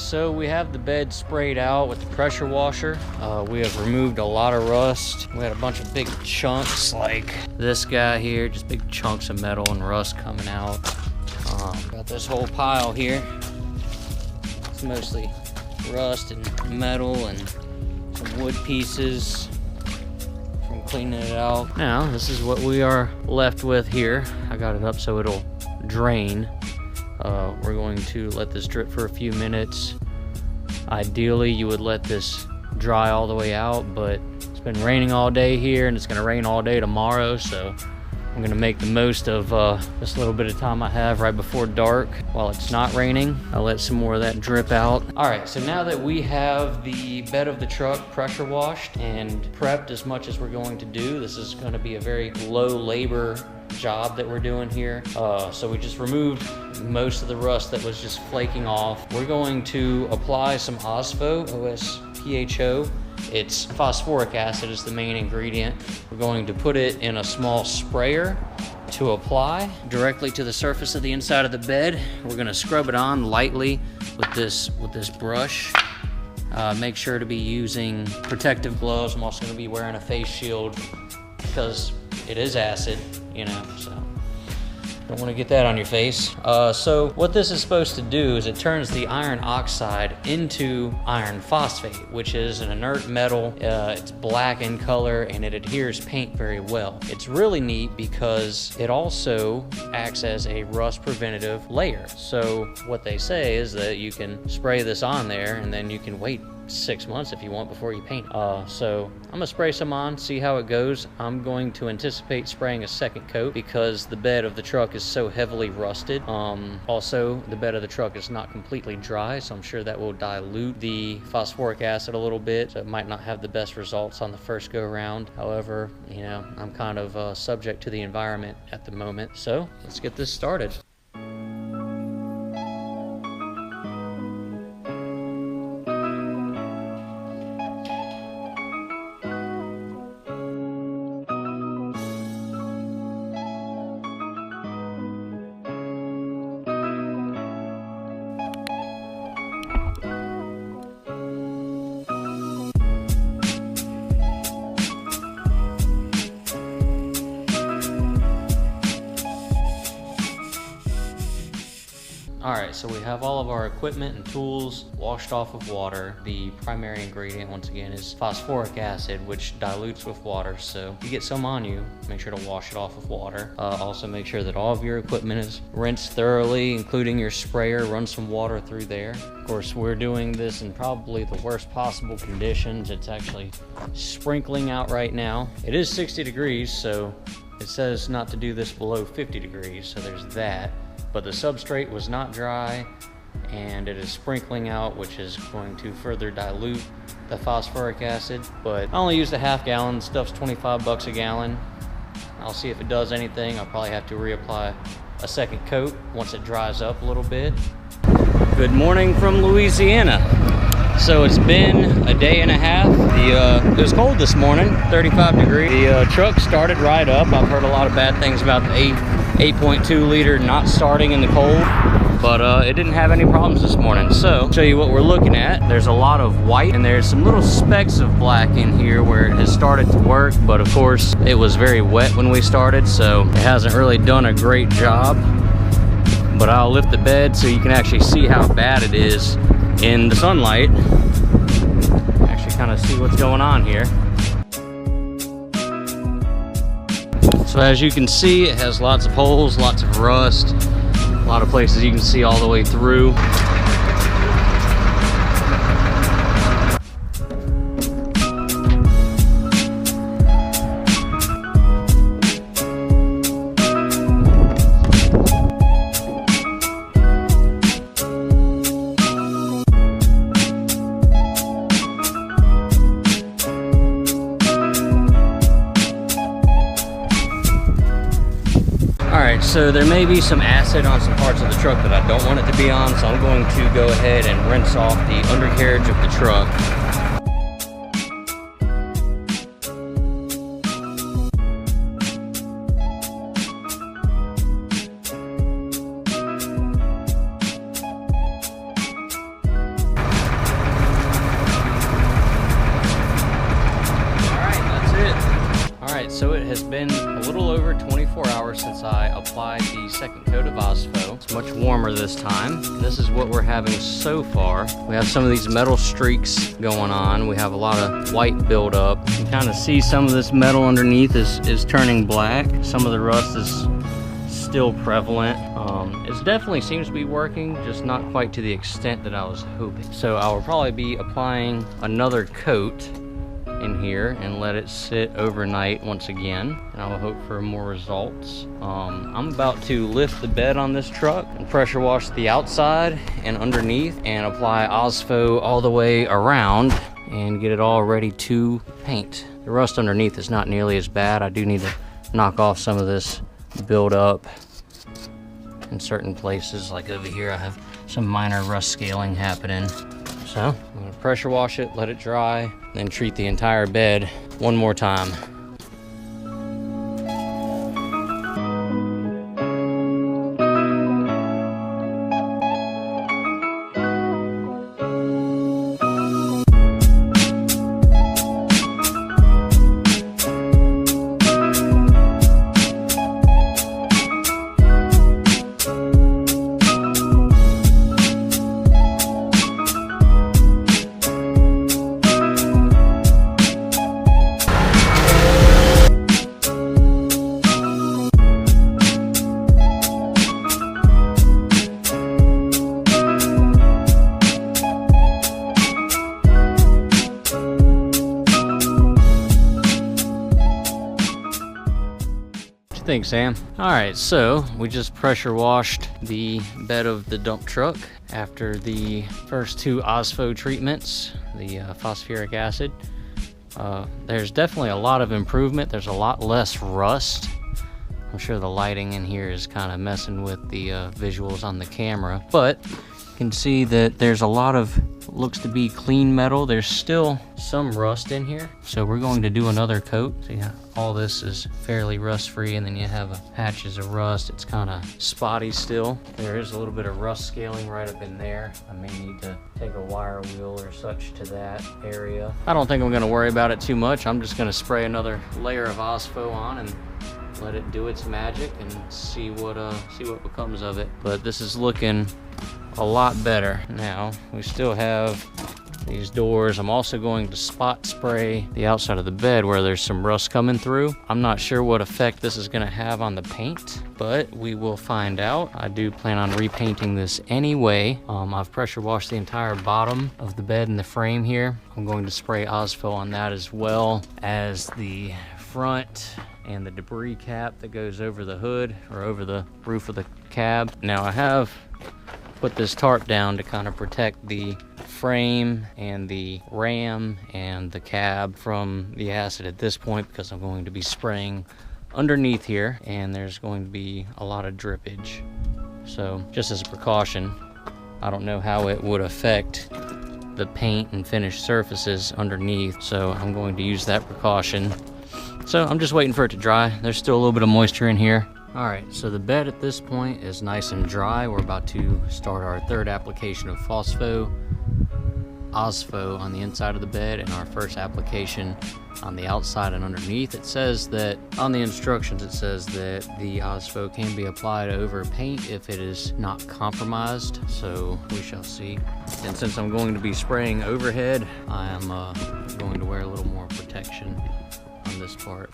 so we have the bed sprayed out with the pressure washer. We have removed a lot of rust. We had a bunch of big chunks like this guy here, just big chunks of metal and rust coming out. Got this whole pile here. It's mostly rust and metal and some wood pieces from cleaning it out. Now, this is what we are left with here. I got it up so it'll drain. We're going to let this drip for a few minutes. Ideally, you would let this dry all the way out, but it's been raining all day here and it's gonna rain all day tomorrow, so I'm gonna make the most of this little bit of time I have right before dark while it's not raining. I'll let some more of that drip out. All right, so now that we have the bed of the truck pressure washed and prepped as much as we're going to do, this is gonna be a very low labor job that we're doing here. So we just removed most of the rust that was just flaking off. We're going to apply some OSPHO, OSPHO. It's phosphoric acid is the main ingredient. We're going to put it in a small sprayer to apply directly to the surface of the inside of the bed. We're gonna scrub it on lightly with this brush. Make sure to be using protective gloves. I'm also gonna be wearing a face shield because it is acid, you know, so don't want to get that on your face. So what this is supposed to do is it turns the iron oxide into iron phosphate, which is an inert metal. It's black in color and it adheres paint very well. It's really neat because it also acts as a rust preventative layer. So what they say is that you can spray this on there and then you can wait 6 months if you want before you paint. So I'm gonna spray some on, see how it goes. I'm going to anticipate spraying a second coat because the bed of the truck is so heavily rusted. Also, the bed of the truck is not completely dry, so I'm sure that will dilute the phosphoric acid a little bit, so it might not have the best results on the first go around. However, you know, I'm kind of subject to the environment at the moment. So let's get this started. Alright, so we have all of our equipment and tools washed off of water. The primary ingredient, once again, is phosphoric acid, which dilutes with water. So if you get some on you, make sure to wash it off with water. Also make sure that all of your equipment is rinsed thoroughly, including your sprayer. Run some water through there. Of course, we're doing this in probably the worst possible conditions. It's actually sprinkling out right now. It is 60 degrees, so it says not to do this below 50 degrees, so there's that. But the substrate was not dry and it is sprinkling out, which is going to further dilute the phosphoric acid. But I only used a half gallon. Stuff's 25 bucks a gallon. I'll see if it does anything. I'll probably have to reapply a second coat once it dries up a little bit. Good morning from Louisiana. So it's been a day and a half. It was cold this morning, 35 degrees. The truck started right up. I've heard a lot of bad things about the 8.2 liter not starting in the cold, but it didn't have any problems this morning. So I'll show you what we're looking at. There's a lot of white and there's some little specks of black in here where it has started to work, but of course it was very wet when we started, so it hasn't really done a great job. But I'll lift the bed so you can actually see how bad it is in the sunlight. Actually kind of see what's going on here. So as you can see, it has lots of holes, lots of rust, a lot of places you can see all the way through. Alright, so there may be some acid on some parts of the truck that I don't want it to be on, so I'm going to go ahead and rinse off the undercarriage of the truck. has been a little over 24 hours since I applied the second coat of OSPHO. It's much warmer this time. This is what we're having so far. We have some of these metal streaks going on. We have a lot of white buildup. You can kind of see some of this metal underneath is turning black. Some of the rust is still prevalent. It definitely seems to be working, just not quite to the extent that I was hoping. So I will probably be applying another coat in here and let it sit overnight once again, and I will hope for more results. I'm about to lift the bed on this truck and pressure wash the outside and underneath and apply OSPHO all the way around and get it all ready to paint. The rust underneath is not nearly as bad. I do need to knock off some of this build up in certain places. Like over here I have some minor rust scaling happening. So I'm gonna pressure wash it, let it dry, then treat the entire bed one more time. Think, Sam? All right, so we just pressure washed the bed of the dump truck after the first two OSPHO treatments, the phosphoric acid. There's definitely a lot of improvement. There's a lot less rust. I'm sure the lighting in here is kind of messing with the visuals on the camera, but you can see that there's a lot of looks to be clean metal. There's still some rust in here, so we're going to do another coat. See how all this is fairly rust free, and then you have patches of rust. It's kind of spotty still. There is a little bit of rust scaling right up in there. I may need to take a wire wheel or such to that area. I don't think I'm going to worry about it too much. I'm just going to spray another layer of OSPHO on and let it do its magic and see what becomes of it. But this is looking a lot better. Now we still have these doors. I'm also going to spot spray the outside of the bed where there's some rust coming through. I'm not sure what effect this is going to have on the paint, but we will find out. I do plan on repainting this anyway. I've pressure washed the entire bottom of the bed and the frame here. I'm going to spray OSPHO on that as well as the front and the debris cap that goes over the hood or over the roof of the cab. Now I have put this tarp down to kind of protect the frame and the ram and the cab from the acid at this point, because I'm going to be spraying underneath here and there's going to be a lot of drippage. So just as a precaution, I don't know how it would affect the paint and finished surfaces underneath, so I'm going to use that precaution. So I'm just waiting for it to dry. There's still a little bit of moisture in here. All right, so the bed at this point is nice and dry. We're about to start our third application of OSPHO on the inside of the bed and our first application on the outside and underneath. It says that on the instructions, it says that the OSPHO can be applied over paint if it is not compromised, so we shall see. And since I'm going to be spraying overhead, I am going to wear a little more protection on this part.